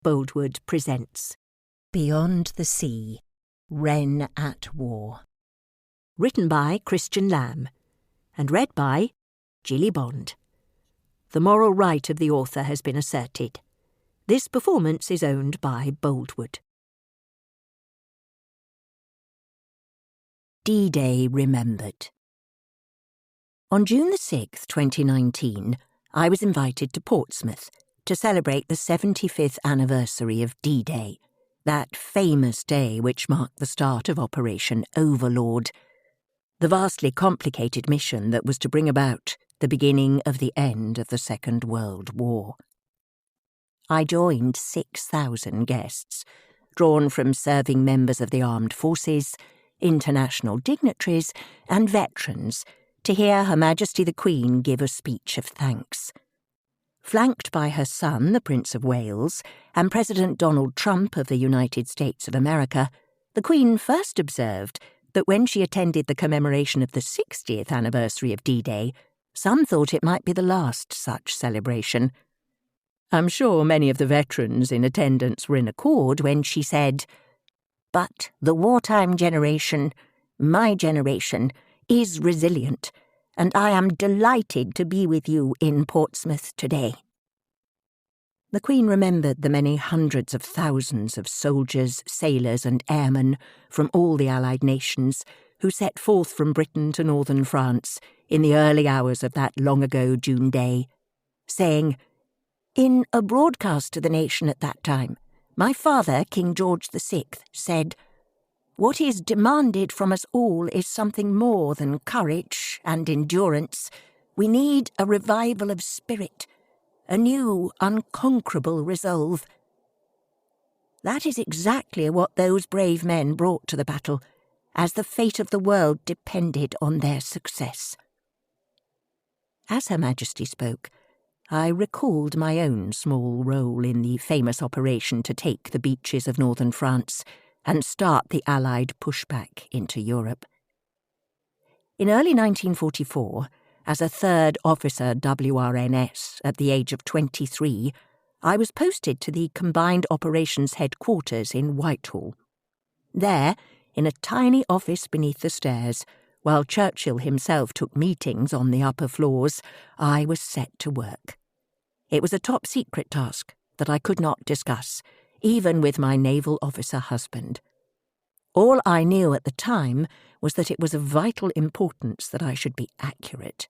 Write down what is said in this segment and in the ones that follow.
Boldwood presents Beyond the Sea, Wren at War. Written by Christian Lamb and read by Gilly Bond. The moral right of the author has been asserted. This performance is owned by Boldwood. D-Day Remembered. On June the 6th, 2019, I was invited to Portsmouth to celebrate the 75th anniversary of D-Day, that famous day which marked the start of Operation Overlord, the vastly complicated mission that was to bring about the beginning of the end of the Second World War. I joined 6,000 guests, drawn from serving members of the armed forces, international dignitaries and veterans, to hear Her Majesty the Queen give a speech of thanks. Flanked by her son, the Prince of Wales, and President Donald Trump of the United States of America, the Queen first observed that when she attended the commemoration of the 60th anniversary of D-Day, some thought it might be the last such celebration. I'm sure many of the veterans in attendance were in accord when she said, "But the wartime generation, my generation, is resilient, and I am delighted to be with you in Portsmouth today." The Queen remembered the many hundreds of thousands of soldiers, sailors and airmen from all the Allied nations who set forth from Britain to northern France in the early hours of that long-ago June day, saying, "In a broadcast to the nation at that time, my father, King George VI, said, 'What is demanded from us all is something more than courage and endurance. We need a revival of spirit, a new, unconquerable resolve.' That is exactly what those brave men brought to the battle, as the fate of the world depended on their success." As Her Majesty spoke, I recalled my own small role in the famous operation to take the beaches of northern France and start the Allied pushback into Europe. In early 1944, as a third officer WRNS at the age of 23, I was posted to the Combined Operations Headquarters in Whitehall. There, in a tiny office beneath the stairs, while Churchill himself took meetings on the upper floors, I was set to work. It was a top-secret task that I could not discuss, even with my naval officer husband. All I knew at the time was that it was of vital importance that I should be accurate.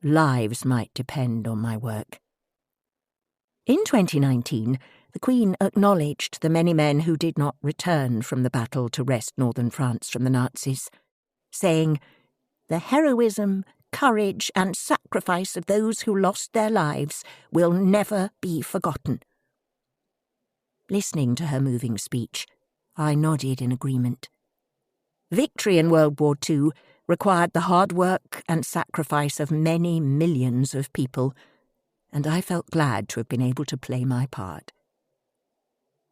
Lives might depend on my work. In 2019, the Queen acknowledged the many men who did not return from the battle to wrest northern France from the Nazis, saying, "The heroism, courage and sacrifice of those who lost their lives will never be forgotten." Listening to her moving speech, I nodded in agreement. Victory in World War II required the hard work and sacrifice of many millions of people, and I felt glad to have been able to play my part.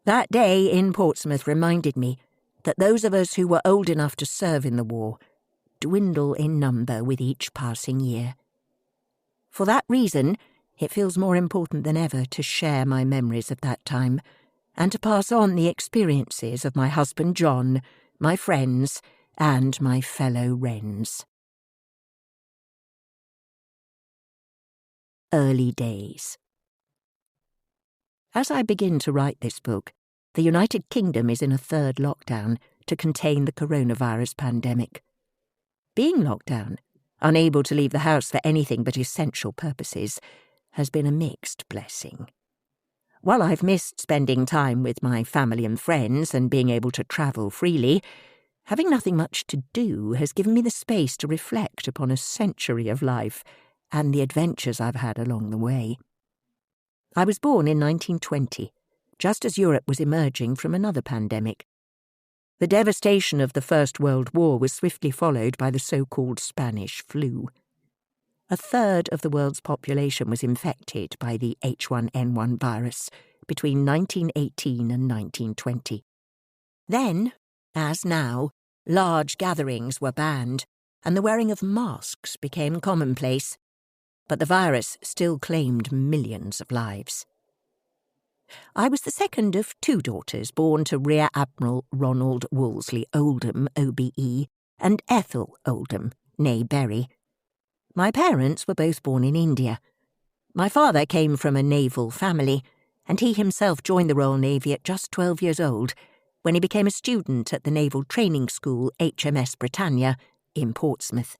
That day in Portsmouth reminded me that those of us who were old enough to serve in the war dwindle in number with each passing year. For that reason, it feels more important than ever to share my memories of that time and to pass on the experiences of my husband John, my friends, and my fellow Wrens. Early days. As I begin to write this book, the United Kingdom is in a third lockdown to contain the coronavirus pandemic. Being locked down, unable to leave the house for anything but essential purposes, has been a mixed blessing. While I've missed spending time with my family and friends and being able to travel freely, having nothing much to do has given me the space to reflect upon a century of life and the adventures I've had along the way. I was born in 1920, just as Europe was emerging from another pandemic. The devastation of the First World War was swiftly followed by the so-called Spanish flu. A third of the world's population was infected by the H1N1 virus between 1918 and 1920. Then, as now, large gatherings were banned, and the wearing of masks became commonplace, but the virus still claimed millions of lives. I was the second of 2 daughters born to Rear Admiral Ronald Wolseley Oldham, OBE, and Ethel Oldham, née Berry. My parents were both born in India. My father came from a naval family, and he himself joined the Royal Navy at just 12 years old, when he became a student at the Naval Training School HMS Britannia in Portsmouth.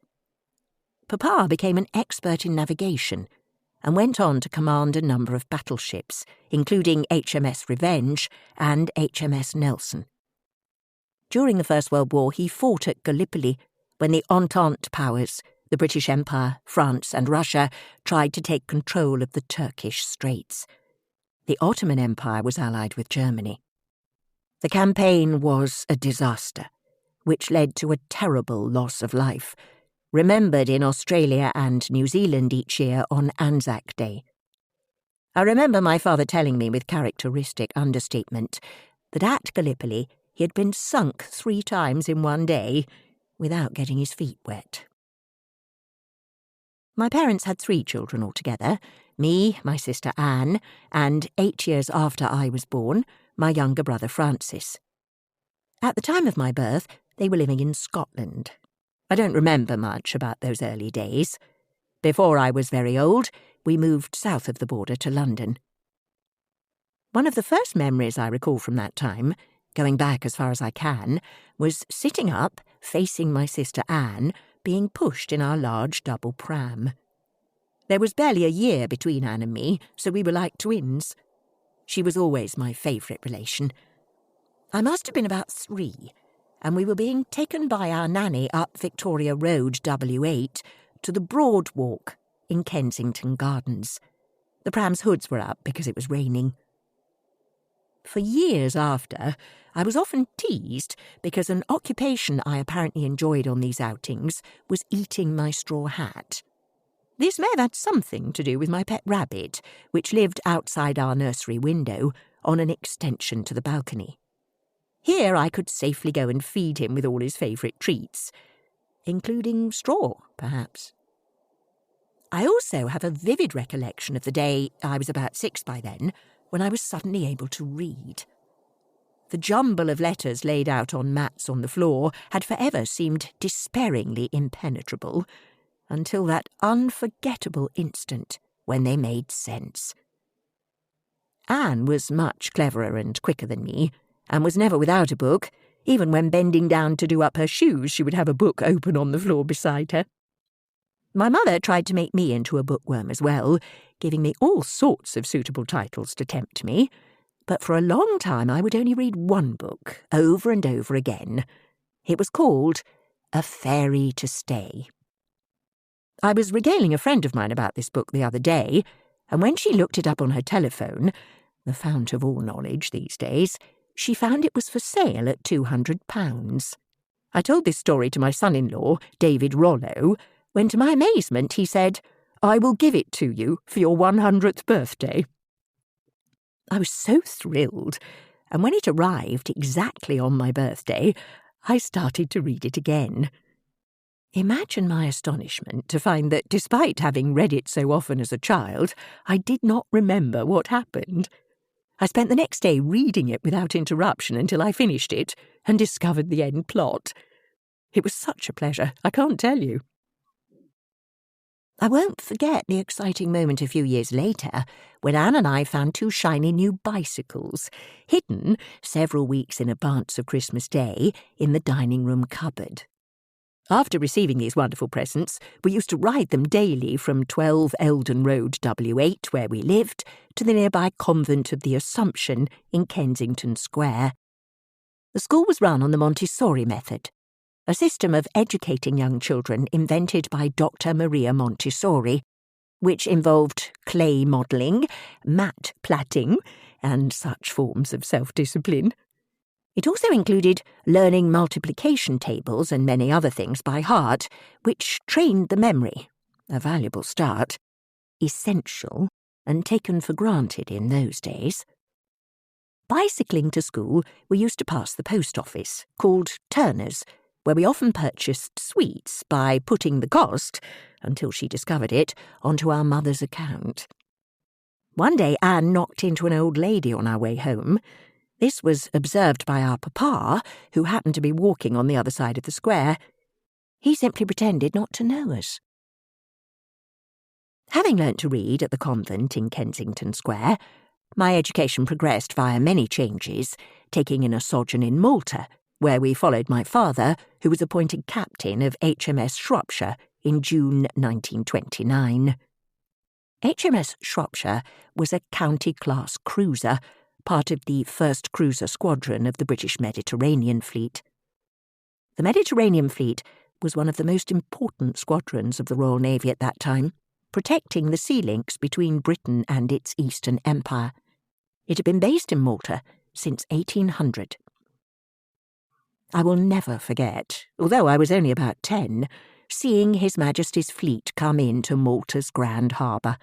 Papa became an expert in navigation and went on to command a number of battleships, including HMS Revenge and HMS Nelson. During the First World War, he fought at Gallipoli when the Entente powers, the British Empire, France and Russia, tried to take control of the Turkish Straits. The Ottoman Empire was allied with Germany. The campaign was a disaster, which led to a terrible loss of life, remembered in Australia and New Zealand each year on Anzac Day. I remember my father telling me with characteristic understatement that at Gallipoli he had been sunk 3 times in one day without getting his feet wet. My parents had 3 children altogether, me, my sister Anne, and 8 years after I was born, my younger brother Francis. At the time of my birth, they were living in Scotland. I don't remember much about those early days. Before I was very old, we moved south of the border to London. One of the first memories I recall from that time, going back as far as I can, was sitting up, facing my sister Anne, being pushed in our large double pram. There was barely a year between Anne and me, so we were like twins. She was always my favourite relation. I must have been about 3, and we were being taken by our nanny up Victoria Road W8 to the Broad Walk in Kensington Gardens. The pram's hoods were up because it was raining. For years after, I was often teased because an occupation I apparently enjoyed on these outings was eating my straw hat. This may have had something to do with my pet rabbit, which lived outside our nursery window on an extension to the balcony. Here I could safely go and feed him with all his favourite treats, including straw, perhaps. I also have a vivid recollection of the day, I was about 6 by then, when I was suddenly able to read. The jumble of letters laid out on mats on the floor had forever seemed despairingly impenetrable, until that unforgettable instant when they made sense. Anne was much cleverer and quicker than me, and was never without a book. Even when bending down to do up her shoes, she would have a book open on the floor beside her. My mother tried to make me into a bookworm as well, giving me all sorts of suitable titles to tempt me, but for a long time I would only read one book, over and over again. It was called A Fairy to Stay. I was regaling a friend of mine about this book the other day, and when she looked it up on her telephone, the fount of all knowledge these days, she found it was for sale at £200. I told this story to my son-in-law, David Rollo, when to my amazement he said, "I will give it to you for your 100th birthday." I was so thrilled, and when it arrived exactly on my birthday, I started to read it again. Imagine my astonishment to find that, despite having read it so often as a child, I did not remember what happened. I spent the next day reading it without interruption until I finished it and discovered the end plot. It was such a pleasure, I can't tell you. I won't forget the exciting moment a few years later when Anne and I found 2 shiny new bicycles, hidden several weeks in advance of Christmas Day in the dining room cupboard. After receiving these wonderful presents, we used to ride them daily from 12 Eldon Road W8, where we lived, to the nearby Convent of the Assumption in Kensington Square. The school was run on the Montessori method, a system of educating young children invented by Dr. Maria Montessori, which involved clay modelling, mat plaiting, and such forms of self-discipline. It also included learning multiplication tables and many other things by heart, which trained the memory, a valuable start, essential and taken for granted in those days. Bicycling to school, we used to pass the post office, called Turner's, where we often purchased sweets by putting the cost, until she discovered it, onto our mother's account. One day Anne knocked into an old lady on our way home. This was observed by our papa, who happened to be walking on the other side of the square. He simply pretended not to know us. Having learnt to read at the convent in Kensington Square, my education progressed via many changes, taking in a sojourn in Malta, where we followed my father, who was appointed captain of HMS Shropshire in June 1929. HMS Shropshire was a county-class cruiser, part of the 1st Cruiser Squadron of the British Mediterranean Fleet. The Mediterranean Fleet was one of the most important squadrons of the Royal Navy at that time, protecting the sea links between Britain and its Eastern Empire. It had been based in Malta since 1800. I will never forget, although I was only about 10, seeing His Majesty's fleet come into Malta's Grand Harbour.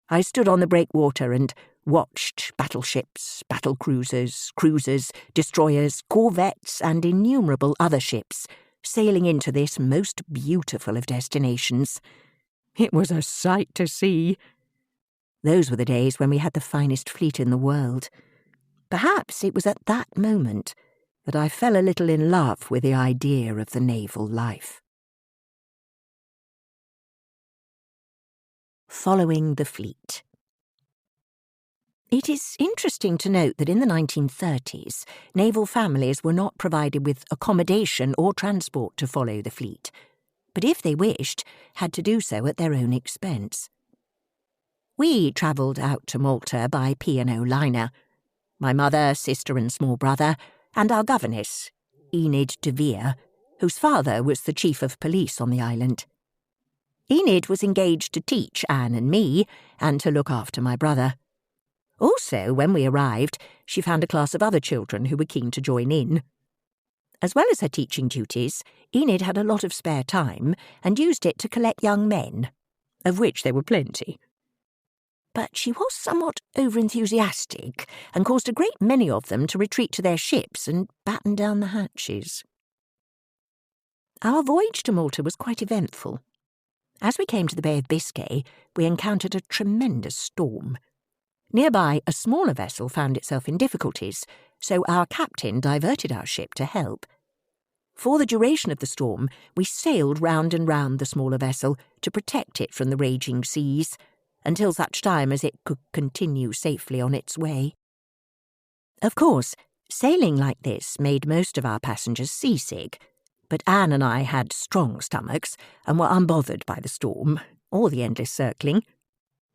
I stood on the breakwater and watched battleships, battlecruisers, cruisers, destroyers, corvettes, and innumerable other ships sailing into this most beautiful of destinations. It was a sight to see. Those were the days when we had the finest fleet in the world. Perhaps it was at that moment that I fell a little in love with the idea of the naval life. Following the fleet. It is interesting to note that in the 1930s, naval families were not provided with accommodation or transport to follow the fleet, but if they wished, had to do so at their own expense. We travelled out to Malta by P&O liner. My mother, sister and small brother, and our governess, Enid de Vere, whose father was the chief of police on the island. Enid was engaged to teach Anne and me, and to look after my brother. Also, when we arrived, she found a class of other children who were keen to join in. As well as her teaching duties, Enid had a lot of spare time and used it to collect young men, of which there were plenty. But she was somewhat over-enthusiastic and caused a great many of them to retreat to their ships and batten down the hatches. Our voyage to Malta was quite eventful. As we came to the Bay of Biscay, we encountered a tremendous storm. Nearby, a smaller vessel found itself in difficulties, so our captain diverted our ship to help. For the duration of the storm, we sailed round and round the smaller vessel to protect it from the raging seas, until such time as it could continue safely on its way. Of course, sailing like this made most of our passengers seasick, but Anne and I had strong stomachs and were unbothered by the storm, or the endless circling.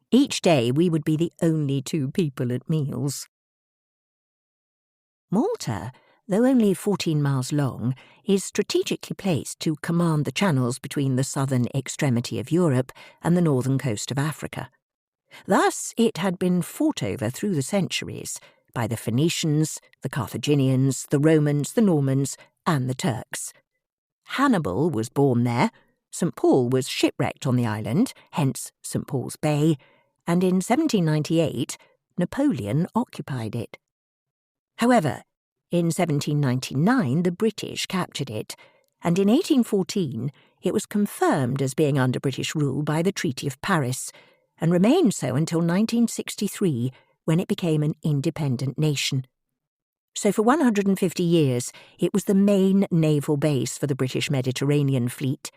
Each day we would be the only 2 people at meals. Malta, though only 14 miles long, is strategically placed to command the channels between the southern extremity of Europe and the northern coast of Africa. Thus it had been fought over through the centuries by the Phoenicians, the Carthaginians, the Romans, the Normans, and the Turks. Hannibal was born there, St. Paul was shipwrecked on the island, hence St. Paul's Bay, and in 1798 Napoleon occupied it. However, in 1799 the British captured it, and in 1814 it was confirmed as being under British rule by the Treaty of Paris, and remained so until 1963, when it became an independent nation. So for 150 years it was the main naval base for the British Mediterranean Fleet,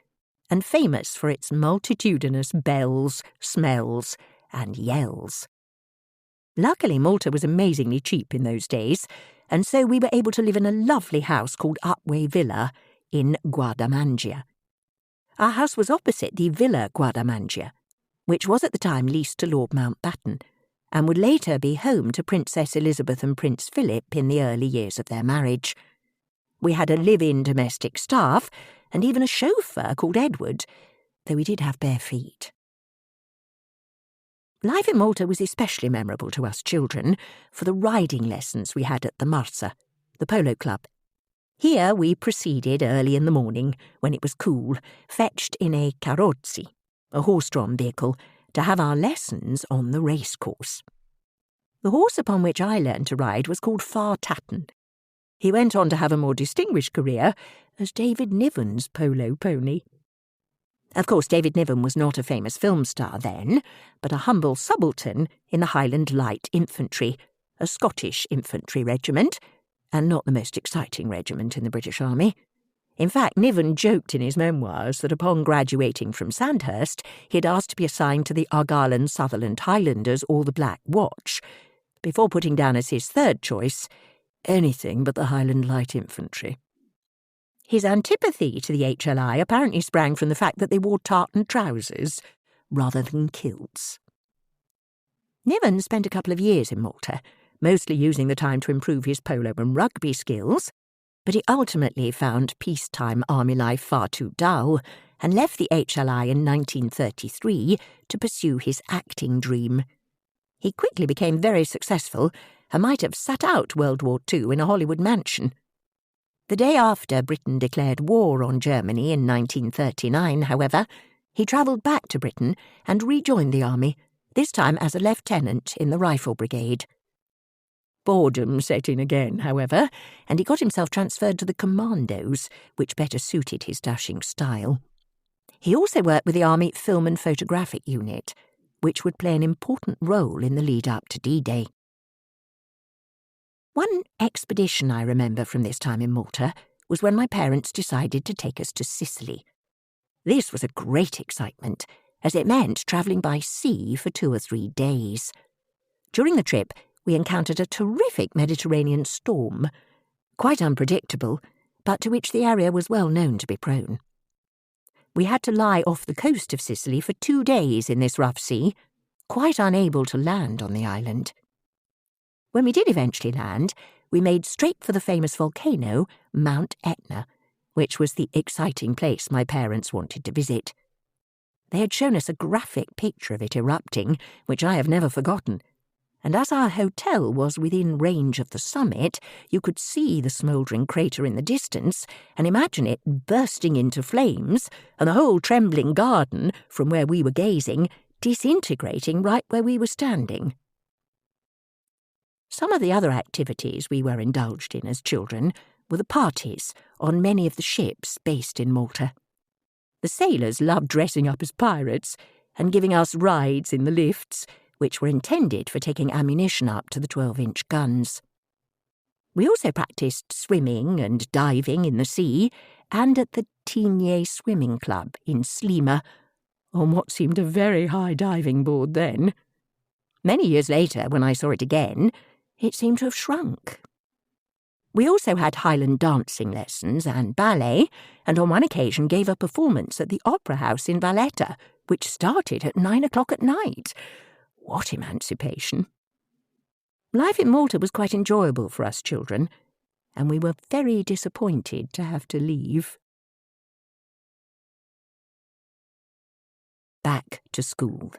and famous for its multitudinous bells, smells, and yells. Luckily, Malta was amazingly cheap in those days, and so we were able to live in a lovely house called Upway Villa in Guardamangia. Our house was opposite the Villa Guardamangia, which was at the time leased to Lord Mountbatten, and would later be home to Princess Elizabeth and Prince Philip in the early years of their marriage. We had a live-in domestic staff, and even a chauffeur called Edward, though we did have bare feet. Life in Malta was especially memorable to us children for the riding lessons we had at the Marsa, the polo club. Here we proceeded early in the morning, when it was cool, fetched in a carrozzi, a horse-drawn vehicle, to have our lessons on the racecourse. The horse upon which I learned to ride was called Far Tatton. He went on to have a more distinguished career as David Niven's polo pony. Of course, David Niven was not a famous film star then, but a humble subaltern in the Highland Light Infantry, a Scottish infantry regiment, and not the most exciting regiment in the British Army. In fact, Niven joked in his memoirs that upon graduating from Sandhurst, he had asked to be assigned to the Argyll and Sutherland Highlanders or the Black Watch, before putting down as his third choice anything but the Highland Light Infantry. His antipathy to the HLI apparently sprang from the fact that they wore tartan trousers rather than kilts. Niven spent a couple of years in Malta, mostly using the time to improve his polo and rugby skills, but he ultimately found peacetime army life far too dull and left the HLI in 1933 to pursue his acting dream. He quickly became very successful and might have sat out World War II in a Hollywood mansion. The day after Britain declared war on Germany in 1939, however, he travelled back to Britain and rejoined the army, this time as a lieutenant in the Rifle Brigade. Boredom set in again, however, and he got himself transferred to the Commandos, which better suited his dashing style. He also worked with the Army Film and Photographic Unit, which would play an important role in the lead-up to D-Day. One expedition I remember from this time in Malta was when my parents decided to take us to Sicily. This was a great excitement, as it meant travelling by sea for 2 or 3 days. During the trip, we encountered a terrific Mediterranean storm, quite unpredictable, but to which the area was well known to be prone. We had to lie off the coast of Sicily for 2 days in this rough sea, quite unable to land on the island. When we did eventually land, we made straight for the famous volcano, Mount Etna, which was the exciting place my parents wanted to visit. They had shown us a graphic picture of it erupting, which I have never forgotten, and as our hotel was within range of the summit, you could see the smouldering crater in the distance and imagine it bursting into flames and the whole trembling garden, from where we were gazing, disintegrating right where we were standing. Some of the other activities we were indulged in as children were the parties on many of the ships based in Malta. The sailors loved dressing up as pirates and giving us rides in the lifts, which were intended for taking ammunition up to the 12-inch guns. We also practised swimming and diving in the sea and at the Tignes Swimming Club in Slima, on what seemed a very high diving board then. Many years later, when I saw it again, it seemed to have shrunk. We also had Highland dancing lessons and ballet, and on one occasion gave a performance at the Opera House in Valletta, which started at 9 o'clock at night. What emancipation! Life in Malta was quite enjoyable for us children, and we were very disappointed to have to leave. Back to school.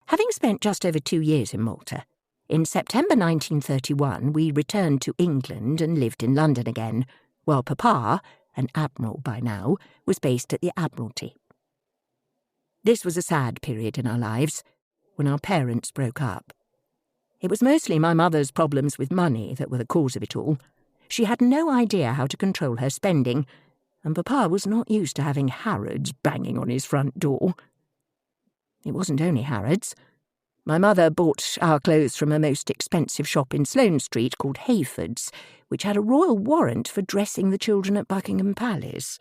Having spent just over 2 years in Malta, in September 1931 we returned to England and lived in London again, while Papa, an admiral by now, was based at the Admiralty. This was a sad period in our lives, when our parents broke up. It was mostly my mother's problems with money that were the cause of it all. She had no idea how to control her spending, and Papa was not used to having Harrods banging on his front door. It wasn't only Harrods. My mother bought our clothes from a most expensive shop in Sloane Street called Hayford's, which had a royal warrant for dressing the children at Buckingham Palace.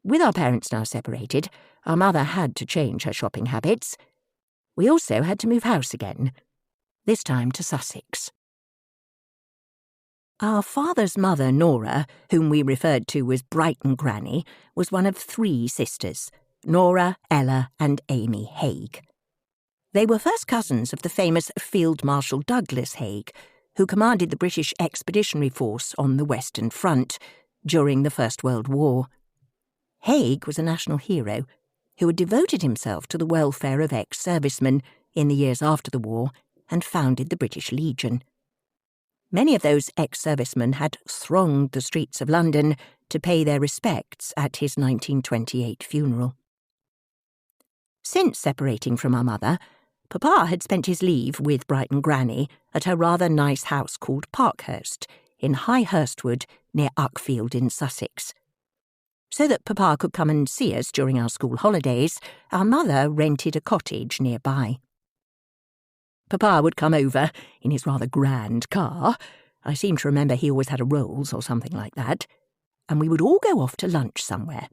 With our parents now separated, our mother had to change her shopping habits. We also had to move house again, this time to Sussex. Our father's mother, Nora, whom we referred to as Brighton Granny, was one of 3 sisters, Nora, Ella and Amy Haig. They were first cousins of the famous Field Marshal Douglas Haig, who commanded the British Expeditionary Force on the Western Front during the First World War. Haig was a national hero who had devoted himself to the welfare of ex-servicemen in the years after the war and founded the British Legion. Many of those ex-servicemen had thronged the streets of London to pay their respects at his 1928 funeral. Since separating from our mother, Papa had spent his leave with Brighton Granny at her rather nice house called Parkhurst in High Hurstwood near Uckfield in Sussex. So that Papa could come and see us during our school holidays, our mother rented a cottage nearby. Papa would come over in his rather grand car. I seem to remember he always had a Rolls or something like that. And we would all go off to lunch somewhere.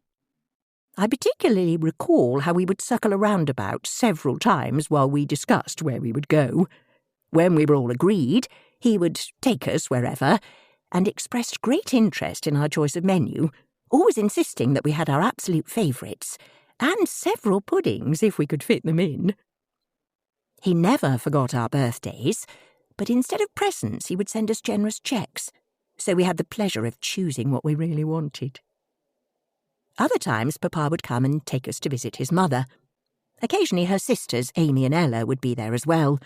I particularly recall how we would circle a roundabout several times while we discussed where we would go. When we were all agreed, he would take us wherever, and expressed great interest in our choice of menu, always insisting that we had our absolute favourites, and several puddings if we could fit them in. He never forgot our birthdays, but instead of presents he would send us generous cheques, so we had the pleasure of choosing what we really wanted. Other times Papa would come and take us to visit his mother. Occasionally her sisters, Amy and Ella, would be there as well.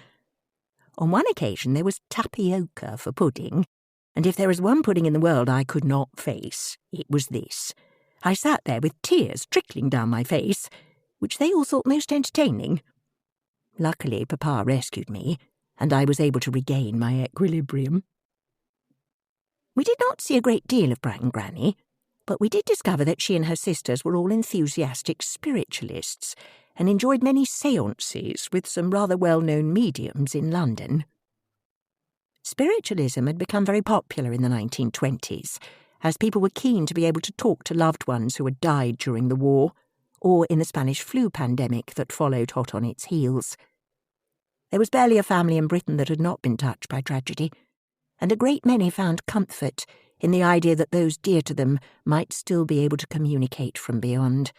On one occasion there was tapioca for pudding, and if there was one pudding in the world I could not face, it was this. I sat there with tears trickling down my face, which they all thought most entertaining. Luckily, Papa rescued me, and I was able to regain my equilibrium. We did not see a great deal of Brighton Granny, but we did discover that she and her sisters were all enthusiastic spiritualists and enjoyed many séances with some rather well-known mediums in London. Spiritualism had become very popular in the 1920s, as people were keen to be able to talk to loved ones who had died during the war, or in the Spanish flu pandemic that followed hot on its heels. There was barely a family in Britain that had not been touched by tragedy, and a great many found comfort in the idea that those dear to them might still be able to communicate from beyond.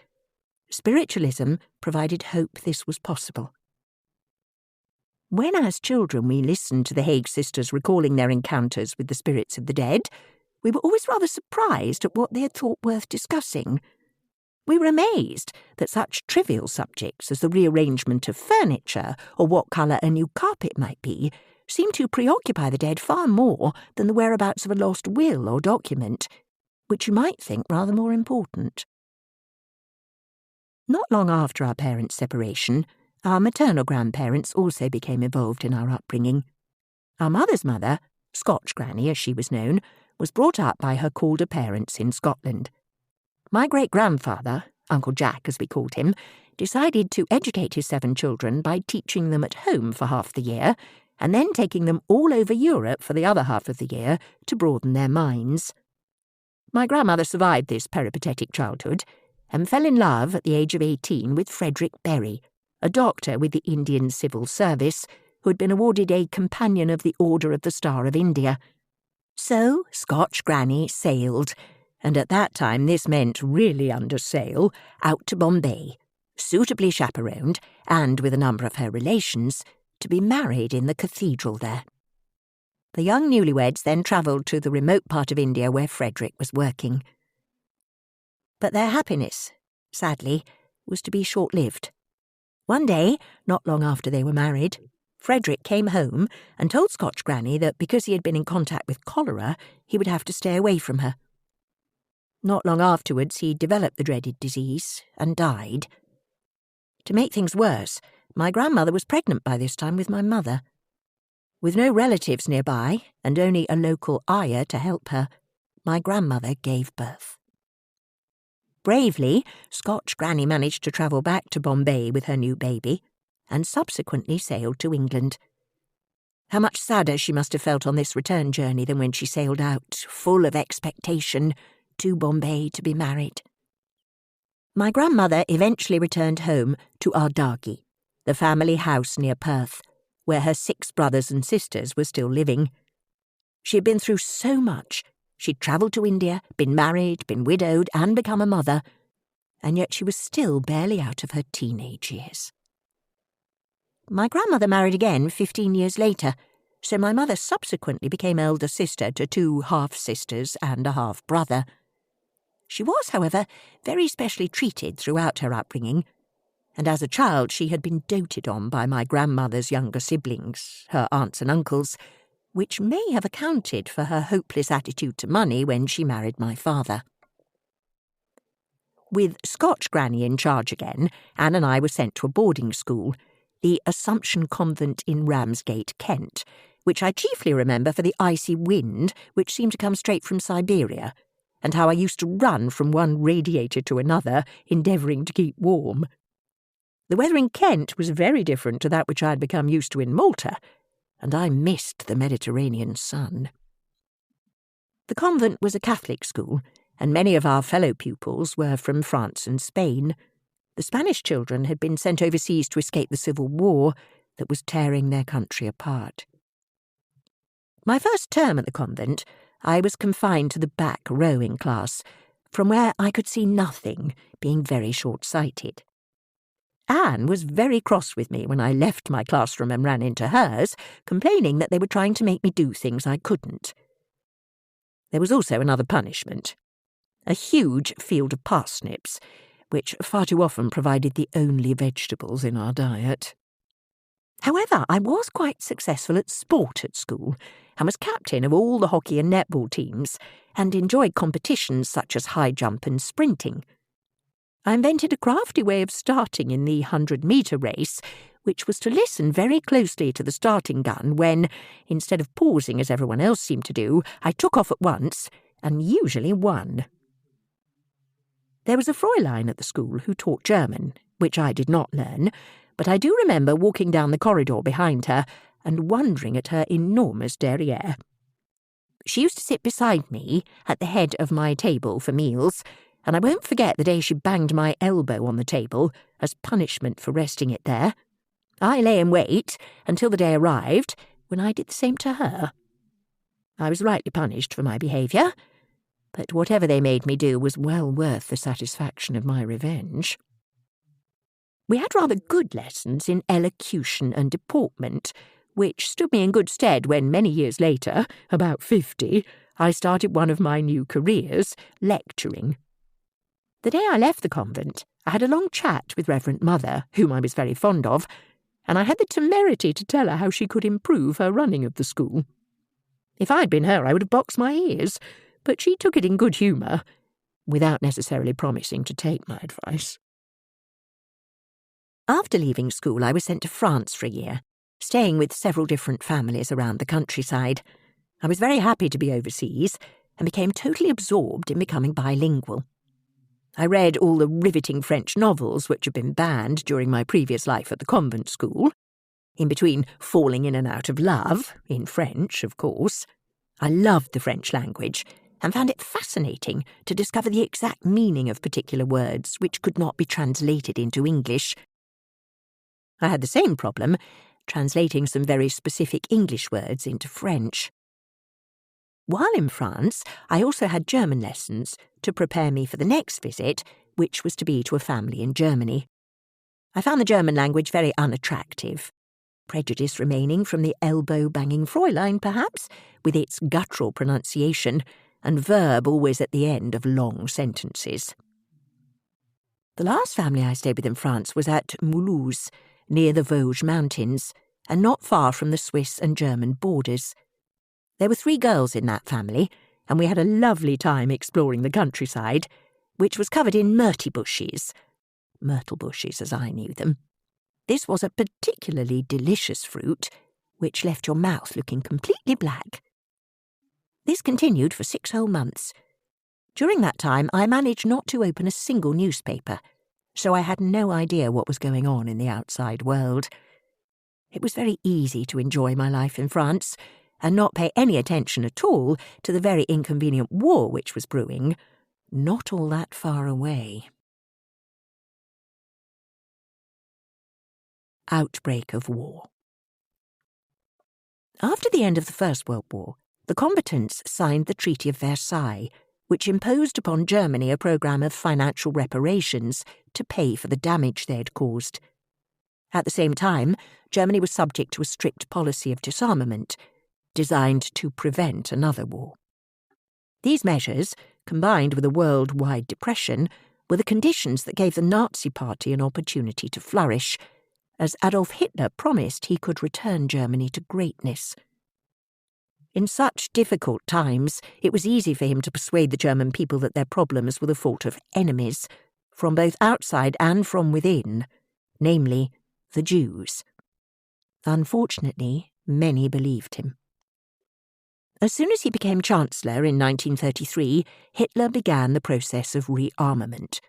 Spiritualism provided hope this was possible. When as children we listened to the Hague sisters recalling their encounters with the spirits of the dead, we were always rather surprised at what they had thought worth discussing. We were amazed that such trivial subjects as the rearrangement of furniture or what colour a new carpet might be seemed to preoccupy the dead far more than the whereabouts of a lost will or document, which you might think rather more important. Not long after our parents' separation, our maternal grandparents also became involved in our upbringing. Our mother's mother, Scotch Granny as she was known, was brought up by her Calder parents in Scotland. My great-grandfather, Uncle Jack as we called him, decided to educate his 7 children by teaching them at home for half the year and then taking them all over Europe for the other half of the year to broaden their minds. My grandmother survived this peripatetic childhood and fell in love at the age of 18 with Frederick Berry, a doctor with the Indian Civil Service who had been awarded a Companion of the Order of the Star of India. So Scotch Granny sailed, and at that time this meant really under sail, out to Bombay, suitably chaperoned, and with a number of her relations, to be married in the cathedral there. The young newlyweds then travelled to the remote part of India where Frederick was working. But their happiness, sadly, was to be short-lived. One day, not long after they were married, Frederick came home and told Scotch Granny that because he had been in contact with cholera, he would have to stay away from her. Not long afterwards, he developed the dreaded disease and died. To make things worse, my grandmother was pregnant by this time with my mother. With no relatives nearby and only a local ayah to help her, my grandmother gave birth. Bravely, Scotch Granny managed to travel back to Bombay with her new baby and subsequently sailed to England. How much sadder she must have felt on this return journey than when she sailed out, full of expectation, to Bombay to be married. My grandmother eventually returned home to Ardaghi, the family house near Perth, where her 6 brothers and sisters were still living. She had been through so much. She'd travelled to India, been married, been widowed, and become a mother, and yet she was still barely out of her teenage years. My grandmother married again 15 years later, so my mother subsequently became elder sister to 2 half-sisters and a half-brother. She was, however, very specially treated throughout her upbringing, and as a child she had been doted on by my grandmother's younger siblings, her aunts and uncles, which may have accounted for her hopeless attitude to money when she married my father. With Scotch Granny in charge again, Anne and I were sent to a boarding school, the Assumption Convent in Ramsgate, Kent, which I chiefly remember for the icy wind which seemed to come straight from Siberia, and how I used to run from one radiator to another, endeavouring to keep warm. The weather in Kent was very different to that which I had become used to in Malta, and I missed the Mediterranean sun. The convent was a Catholic school, and many of our fellow pupils were from France and Spain. The Spanish children had been sent overseas to escape the civil war that was tearing their country apart. My first term at the convent, I was confined to the back row in class, from where I could see nothing, being very short-sighted. Anne was very cross with me when I left my classroom and ran into hers, complaining that they were trying to make me do things I couldn't. There was also another punishment, a huge field of parsnips, which far too often provided the only vegetables in our diet. However, I was quite successful at sport at school, and was captain of all the hockey and netball teams, and enjoyed competitions such as high jump and sprinting. I invented a crafty way of starting in the 100-metre race, which was to listen very closely to the starting gun when, instead of pausing as everyone else seemed to do, I took off at once, and usually won. There was a Fräulein at the school who taught German, which I did not learn, but I do remember walking down the corridor behind her and wondering at her enormous derriere. She used to sit beside me at the head of my table for meals, and I won't forget the day she banged my elbow on the table as punishment for resting it there. I lay in wait until the day arrived when I did the same to her. I was rightly punished for my behaviour, but whatever they made me do was well worth the satisfaction of my revenge. We had rather good lessons in elocution and deportment, which stood me in good stead when many years later, about 50, I started one of my new careers, lecturing. The day I left the convent, I had a long chat with Reverend Mother, whom I was very fond of, and I had the temerity to tell her how she could improve her running of the school. If I'd been her, I would have boxed my ears, but she took it in good humour, without necessarily promising to take my advice. After leaving school, I was sent to France for a year, staying with several different families around the countryside. I was very happy to be overseas, and became totally absorbed in becoming bilingual. I read all the riveting French novels which had been banned during my previous life at the convent school, in between falling in and out of love, in French, of course. I loved the French language, and found it fascinating to discover the exact meaning of particular words which could not be translated into English. I had the same problem, translating some very specific English words into French. While in France, I also had German lessons to prepare me for the next visit, which was to be to a family in Germany. I found the German language very unattractive, prejudice remaining from the elbow-banging Fräulein, perhaps, with its guttural pronunciation, and verb always at the end of long sentences. The last family I stayed with in France was at Mulhouse, near the Vosges Mountains, and not far from the Swiss and German borders. There were 3 girls in that family, and we had a lovely time exploring the countryside, which was covered in myrtle bushes as I knew them. This was a particularly delicious fruit, which left your mouth looking completely black. This continued for 6 whole months. During that time, I managed not to open a single newspaper, so I had no idea what was going on in the outside world. It was very easy to enjoy my life in France, and not pay any attention at all to the very inconvenient war which was brewing, not all that far away. Outbreak of war. After the end of the First World War, the combatants signed the Treaty of Versailles, which imposed upon Germany a programme of financial reparations to pay for the damage they had caused. At the same time, Germany was subject to a strict policy of disarmament, designed to prevent another war. These measures, combined with a worldwide depression, were the conditions that gave the Nazi Party an opportunity to flourish, as Adolf Hitler promised he could return Germany to greatness. In such difficult times, it was easy for him to persuade the German people that their problems were the fault of enemies, from both outside and from within, namely, the Jews. Unfortunately, many believed him. As soon as he became Chancellor in 1933, Hitler began the process of rearmament.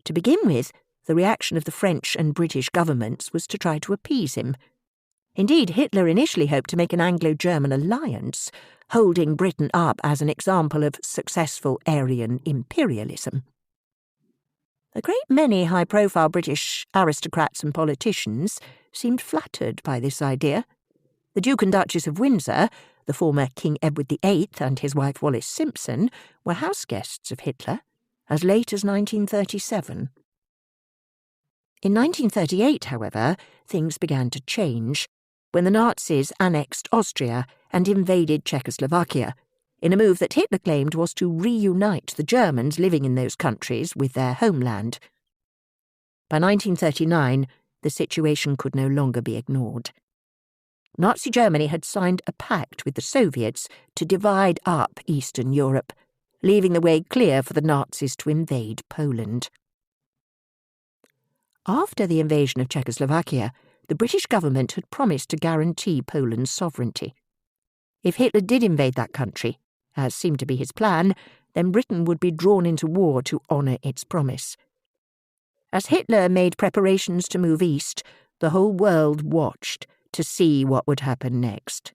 To begin with, the reaction of the French and British governments was to try to appease him. Indeed, Hitler initially hoped to make an Anglo-German alliance, holding Britain up as an example of successful Aryan imperialism. A great many high-profile British aristocrats and politicians seemed flattered by this idea. The Duke and Duchess of Windsor, the former King Edward VIII and his wife Wallis Simpson, were house-guests of Hitler as late as 1937. In 1938, however, things began to change when the Nazis annexed Austria and invaded Czechoslovakia, in a move that Hitler claimed was to reunite the Germans living in those countries with their homeland. By 1939, the situation could no longer be ignored. Nazi Germany had signed a pact with the Soviets to divide up Eastern Europe, leaving the way clear for the Nazis to invade Poland. After the invasion of Czechoslovakia, the British government had promised to guarantee Poland's sovereignty. If Hitler did invade that country, as seemed to be his plan, then Britain would be drawn into war to honour its promise. As Hitler made preparations to move east, the whole world watched to see what would happen next.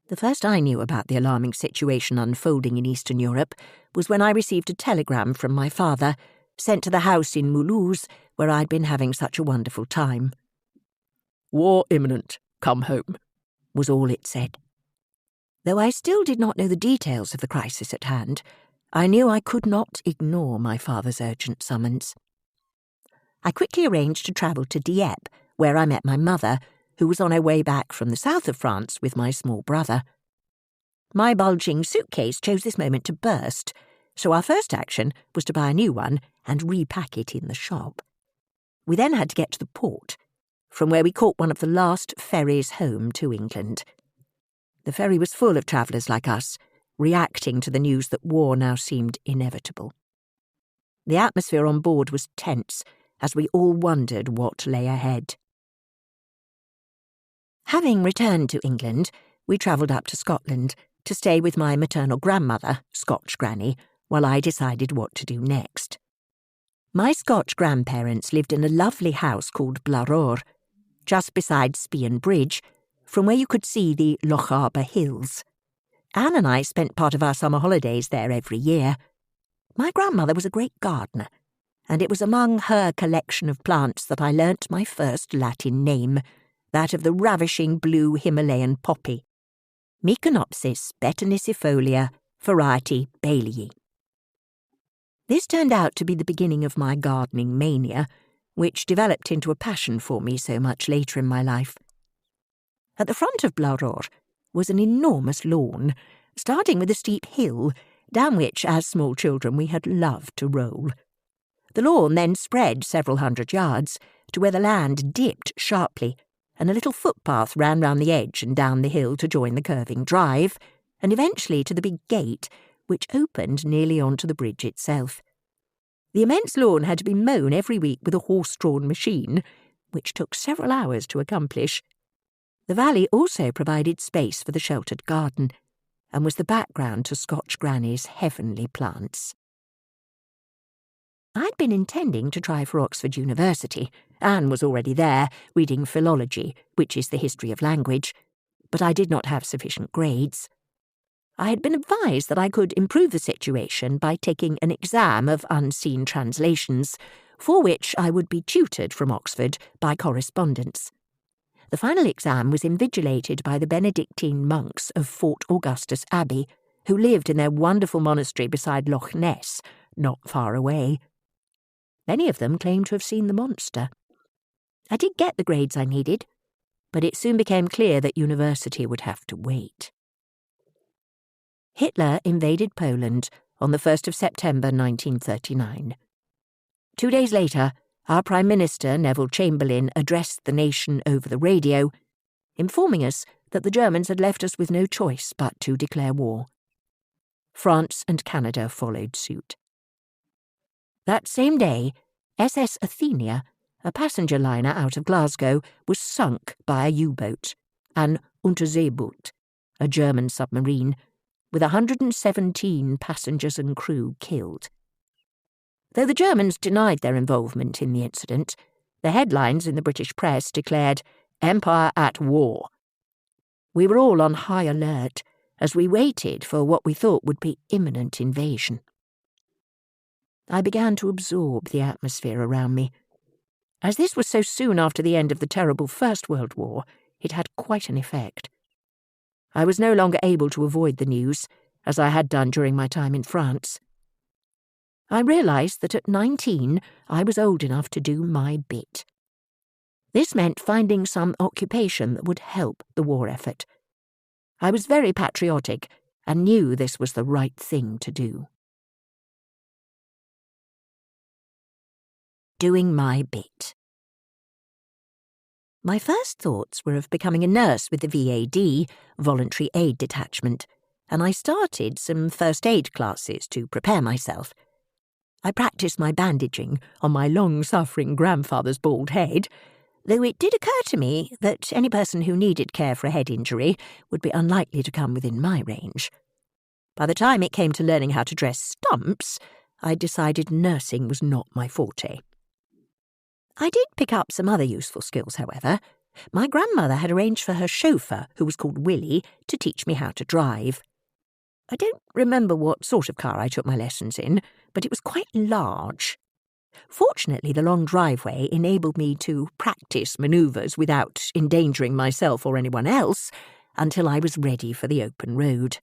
The first I knew about the alarming situation unfolding in Eastern Europe was when I received a telegram from my father, sent to the house in Mulhouse, where I'd been having such a wonderful time. "War imminent. Come home," was all it said. Though I still did not know the details of the crisis at hand, I knew I could not ignore my father's urgent summons. I quickly arranged to travel to Dieppe, where I met my mother, who was on her way back from the south of France with my small brother. My bulging suitcase chose this moment to burst, so our first action was to buy a new one and repack it in the shop. We then had to get to the port, from where we caught one of the last ferries home to England. The ferry was full of travellers like us, reacting to the news that war now seemed inevitable. The atmosphere on board was tense, as we all wondered what lay ahead. Having returned to England, we travelled up to Scotland to stay with my maternal grandmother, Scotch Granny, while I decided what to do next. My Scotch grandparents lived in a lovely house called Blaroor, just beside Spian Bridge, from where you could see the Loch Arbour Hills. Anne and I spent part of our summer holidays there every year. My grandmother was a great gardener, and it was among her collection of plants that I learnt my first Latin name, that of the ravishing blue Himalayan poppy, Meconopsis betanicifolia, variety Baileyii. This turned out to be the beginning of my gardening mania, which developed into a passion for me so much later in my life. At the front of Blaroor was an enormous lawn, starting with a steep hill, down which, as small children, we had loved to roll. The lawn then spread several hundred yards to where the land dipped sharply, and a little footpath ran round the edge and down the hill to join the curving drive, and eventually to the big gate, which opened nearly onto the bridge itself. The immense lawn had to be mown every week with a horse-drawn machine, which took several hours to accomplish. The valley also provided space for the sheltered garden, and was the background to Scotch Granny's heavenly plants. I'd been intending to try for Oxford University. Anne was already there, reading philology, which is the history of language, but I did not have sufficient grades. I had been advised that I could improve the situation by taking an exam of unseen translations, for which I would be tutored from Oxford by correspondence. The final exam was invigilated by the Benedictine monks of Fort Augustus Abbey, who lived in their wonderful monastery beside Loch Ness, not far away. Many of them claimed to have seen the monster. I did get the grades I needed, but it soon became clear that university would have to wait. Hitler invaded Poland on the 1st of September 1939. 2 days later, our Prime Minister, Neville Chamberlain, addressed the nation over the radio, informing us that the Germans had left us with no choice but to declare war. France and Canada followed suit. That same day, SS Athenia, a passenger liner out of Glasgow, was sunk by a U-boat, an Unterseeboot. a German submarine, with 117 passengers and crew killed. Though the Germans denied their involvement in the incident, the headlines in the British press declared "Empire at War." We were all on high alert as we waited for what we thought would be imminent invasion. I began to absorb the atmosphere around me. As this was so soon after the end of the terrible First World War, it had quite an effect. I was no longer able to avoid the news, as I had done during my time in France. I realised that at 19 I was old enough to do my bit. This meant finding some occupation that would help the war effort. I was very patriotic and knew this was the right thing to do. Doing my bit. My first thoughts were of becoming a nurse with the VAD, Voluntary Aid Detachment, and I started some first aid classes to prepare myself. I practised my bandaging on my long-suffering grandfather's bald head, though it did occur to me that any person who needed care for a head injury would be unlikely to come within my range. By the time it came to learning how to dress stumps, I decided nursing was not my forte. I did pick up some other useful skills, however. My grandmother had arranged for her chauffeur, who was called Willie, to teach me how to drive. I don't remember what sort of car I took my lessons in, but it was quite large. Fortunately, the long driveway enabled me to practice manoeuvres without endangering myself or anyone else until I was ready for the open road.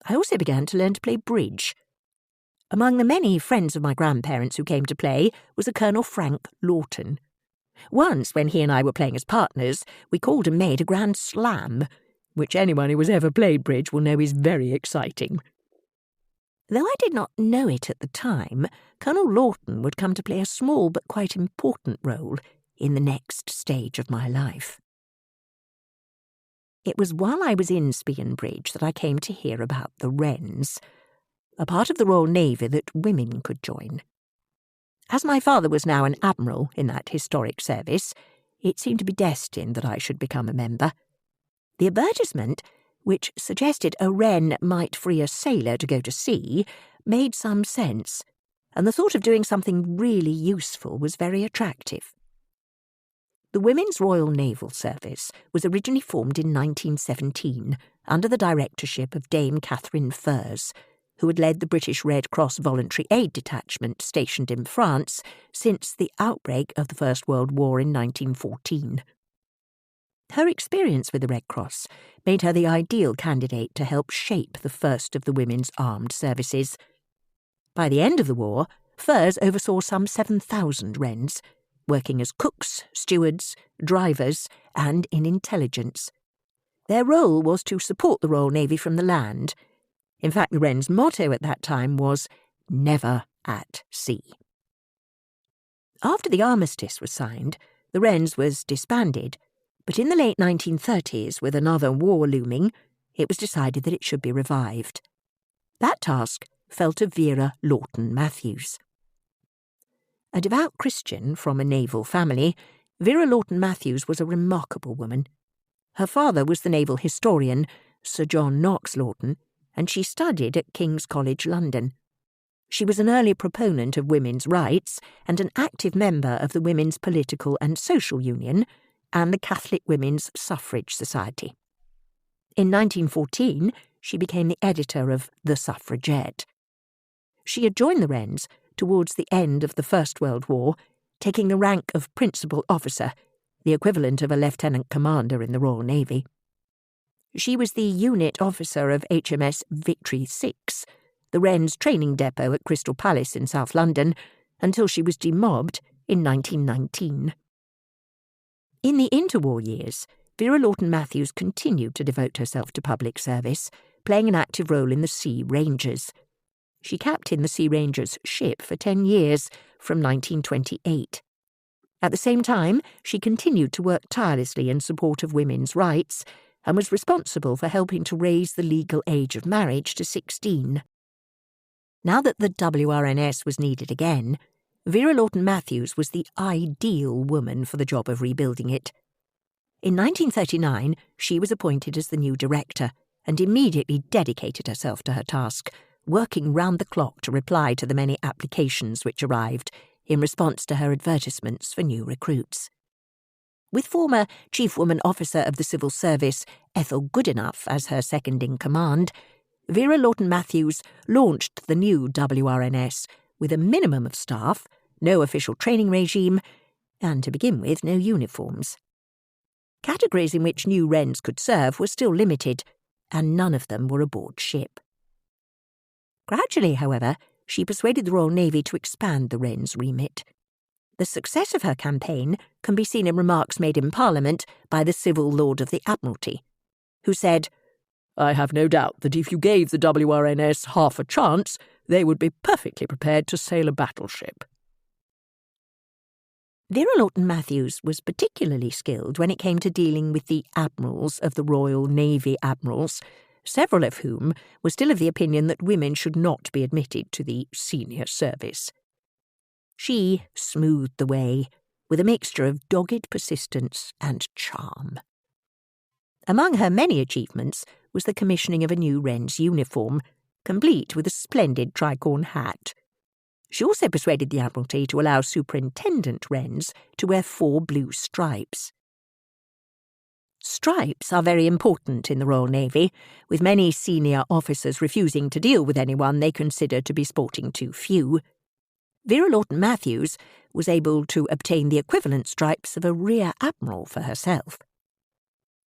I also began to learn to play bridge. Among the many friends of my grandparents who came to play was a Colonel Frank Lawton. Once, when he and I were playing as partners, we called and made a grand slam, which anyone who has ever played bridge will know is very exciting. Though I did not know it at the time, Colonel Lawton would come to play a small but quite important role in the next stage of my life. It was while I was in Spion Bridge that I came to hear about the Wrens, a part of the Royal Navy that women could join. As my father was now an admiral in that historic service, it seemed to be destined that I should become a member. The advertisement, which suggested a Wren might free a sailor to go to sea, made some sense, and the thought of doing something really useful was very attractive. The Women's Royal Naval Service was originally formed in 1917 under the directorship of Dame Catherine Furze, who had led the British Red Cross Voluntary Aid Detachment stationed in France since the outbreak of the First World War in 1914. Her experience with the Red Cross made her the ideal candidate to help shape the first of the women's armed services. By the end of the war, Furze oversaw some 7,000 Wrens, working as cooks, stewards, drivers, and in intelligence. Their role was to support the Royal Navy from the land. In fact, the Wren's motto at that time was, "Never at sea." After the armistice was signed, the Wren's was disbanded, but in the late 1930s, with another war looming, it was decided that it should be revived. That task fell to Vera Lawton Matthews. A devout Christian from a naval family, Vera Lawton Matthews was a remarkable woman. Her father was the naval historian, Sir John Knox Lawton, and she studied at King's College London. She was an early proponent of women's rights and an active member of the Women's Political and Social Union and the Catholic Women's Suffrage Society. In 1914, she became the editor of The Suffragette. She had joined the Wrens towards the end of the First World War, taking the rank of principal officer, the equivalent of a lieutenant commander in the Royal Navy. She was the unit officer of HMS Victory 6, the Wren's training depot at Crystal Palace in South London, until she was demobbed in 1919. In the interwar years, Vera Lawton Matthews continued to devote herself to public service, playing an active role in the Sea Rangers. She captained the Sea Rangers ship for 10 years, from 1928. At the same time, she continued to work tirelessly in support of women's rights, and was responsible for helping to raise the legal age of marriage to 16. Now that the WRNS was needed again, Vera Lawton Matthews was the ideal woman for the job of rebuilding it. In 1939, she was appointed as the new director and immediately dedicated herself to her task, working round the clock to reply to the many applications which arrived in response to her advertisements for new recruits. With former Chief Woman Officer of the Civil Service Ethel Goodenough as her second-in-command, Vera Lawton-Matthews launched the new WRNS with a minimum of staff, no official training regime, and to begin with, no uniforms. Categories in which new Wrens could serve were still limited, and none of them were aboard ship. Gradually, however, she persuaded the Royal Navy to expand the Wrens' remit. The success of her campaign can be seen in remarks made in Parliament by the Civil Lord of the Admiralty, who said, "I have no doubt that if you gave the WRNS half a chance, they would be perfectly prepared to sail a battleship." Vera Lawton-Matthews was particularly skilled when it came to dealing with the admirals of the Royal Navy admirals, several of whom were still of the opinion that women should not be admitted to the senior service. She smoothed the way with a mixture of dogged persistence and charm. Among her many achievements was the commissioning of a new Wren's uniform, complete with a splendid tricorn hat. She also persuaded the Admiralty to allow Superintendent Wrens to wear 4 blue stripes. Stripes are very important in the Royal Navy, with many senior officers refusing to deal with anyone they consider to be sporting too few. Vera Lawton-Matthews was able to obtain the equivalent stripes of a rear admiral for herself.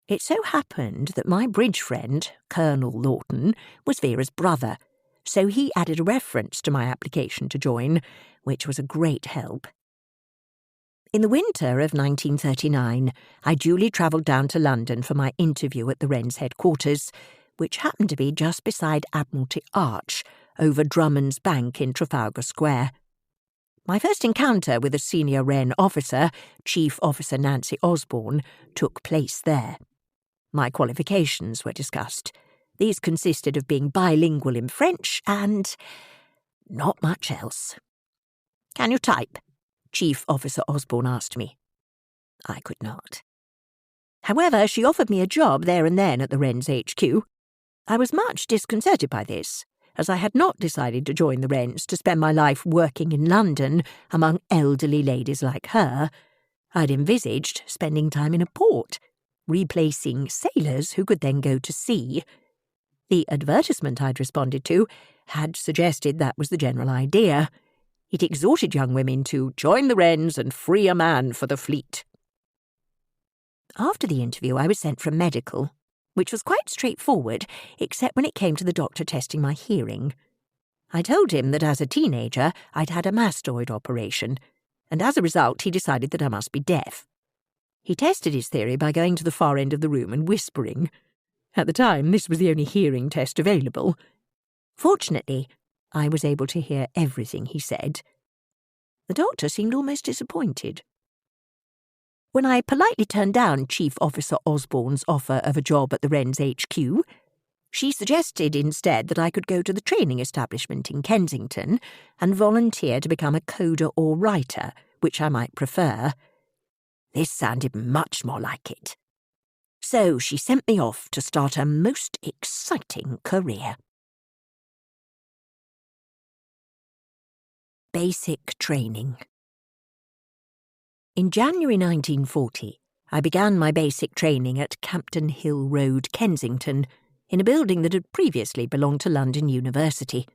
It so happened that my bridge friend, Colonel Lawton, was Vera's brother, so he added a reference to my application to join, which was a great help. In the winter of 1939, I duly travelled down to London for my interview at the Wrens headquarters, which happened to be just beside Admiralty Arch, over Drummond's Bank in Trafalgar Square. My first encounter with a senior Wren officer, Chief Officer Nancy Osborne, took place there. My qualifications were discussed. These consisted of being bilingual in French and not much else. "Can you type?" Chief Officer Osborne asked me. I could not. However, she offered me a job there and then at the Wrens HQ. I was much disconcerted by this, as I had not decided to join the Wrens to spend my life working in London among elderly ladies like her. I'd envisaged spending time in a port, replacing sailors who could then go to sea. The advertisement I'd responded to had suggested that was the general idea. It exhorted young women to join the Wrens and free a man for the fleet. After the interview, I was sent for medical, which was quite straightforward, except when it came to the doctor testing my hearing. I told him that as a teenager I'd had a mastoid operation, and as a result he decided that I must be deaf. He tested his theory by going to the far end of the room and whispering. At the time, this was the only hearing test available. Fortunately, I was able to hear everything he said. The doctor seemed almost disappointed. When I politely turned down Chief Officer Osborne's offer of a job at the Wrens HQ, she suggested instead that I could go to the training establishment in Kensington and volunteer to become a coder or writer, which I might prefer. This sounded much more like it. So she sent me off to start a most exciting career. Basic training. In January 1940, I began my basic training at Campden Hill Road, Kensington, in a building that had previously belonged to London University.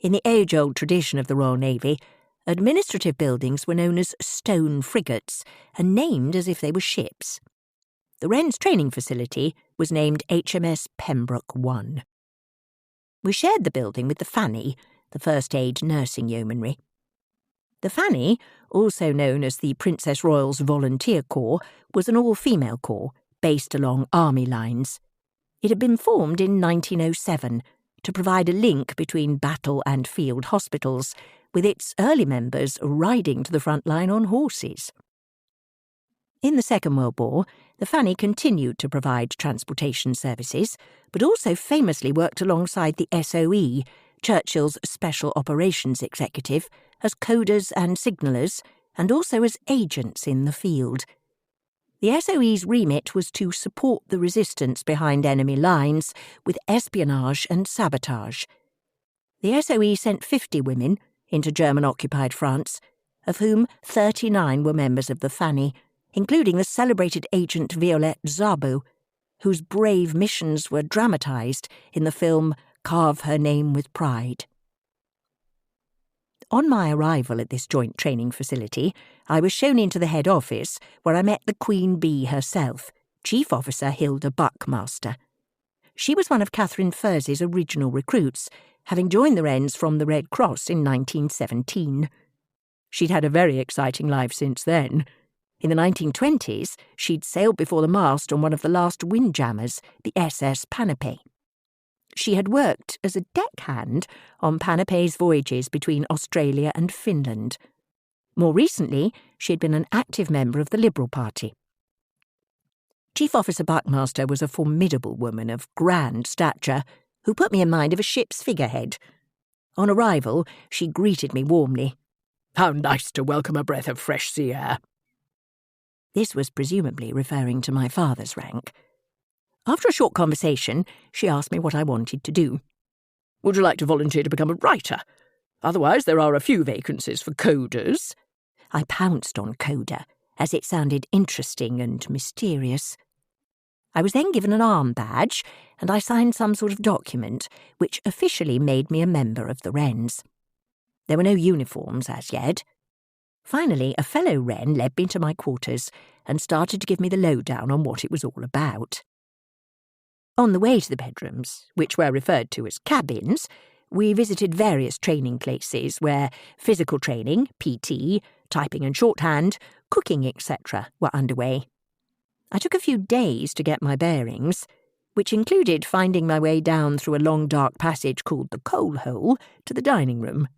In the age-old tradition of the Royal Navy, administrative buildings were known as stone frigates and named as if they were ships. The Wrens training facility was named HMS Pembroke 1. We shared the building with the Fanny, the First Aid Nursing Yeomanry. The Fanny, also known as the Princess Royal's Volunteer Corps, was an all-female corps based along army lines. It had been formed in 1907 to provide a link between battle and field hospitals, with its early members riding to the front line on horses. In the Second World War, the Fanny continued to provide transportation services, but also famously worked alongside the SOE, Churchill's Special Operations Executive, as coders and signallers, and also as agents in the field. The SOE's remit was to support the resistance behind enemy lines with espionage and sabotage. The SOE sent 50 women into German-occupied France, of whom 39 were members of the Fanny, including the celebrated agent Violette Szabo, whose brave missions were dramatised in the film Carve Her Name with Pride. On my arrival at this joint training facility, I was shown into the head office, where I met the Queen Bee herself, Chief Officer Hilda Buckmaster. She was one of Catherine Furz's original recruits, having joined the Wrens from the Red Cross in 1917. She'd had a very exciting life since then. In the 1920s, she'd sailed before the mast on one of the last windjammers, the SS Panapé. She had worked as a deckhand on Panapé's voyages between Australia and Finland. More recently, she had been an active member of the Liberal Party. Chief Officer Buckmaster was a formidable woman of grand stature who put me in mind of a ship's figurehead. On arrival, she greeted me warmly. "How nice to welcome a breath of fresh sea air." This was presumably referring to my father's rank. After a short conversation, she asked me what I wanted to do. "Would you like to volunteer to become a writer? Otherwise, there are a few vacancies for coders." I pounced on coder, as it sounded interesting and mysterious. I was then given an arm badge, and I signed some sort of document, which officially made me a member of the Wrens. There were no uniforms as yet. Finally, a fellow Wren led me to my quarters and started to give me the lowdown on what it was all about. On the way to the bedrooms, which were referred to as cabins, we visited various training places where physical training, PT, typing and shorthand, cooking, etc. were underway. I took a few days to get my bearings, which included finding my way down through a long dark passage called the coal hole to the dining room.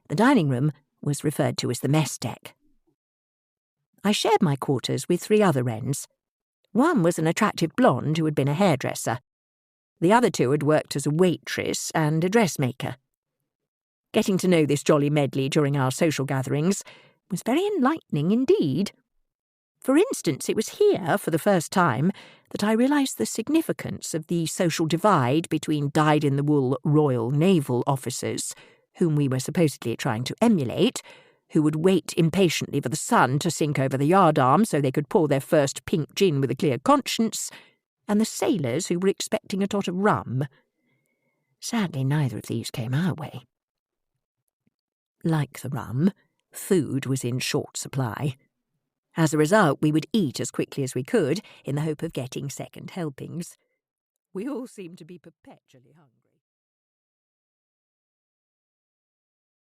The dining room was referred to as the mess deck. I shared my quarters with 3 other Wrens. One was an attractive blonde who had been a hairdresser. The other 2 had worked as a waitress and a dressmaker. Getting to know this jolly medley during our social gatherings was very enlightening indeed. For instance, it was here, for the first time, that I realised the significance of the social divide between dyed-in-the-wool Royal Naval officers, whom we were supposedly trying to emulate, who would wait impatiently for the sun to sink over the yardarm so they could pour their first pink gin with a clear conscience, and the sailors who were expecting a tot of rum. Sadly, neither of these came our way. Like the rum, food was in short supply. As a result, we would eat as quickly as we could in the hope of getting second helpings. We all seemed to be perpetually hungry.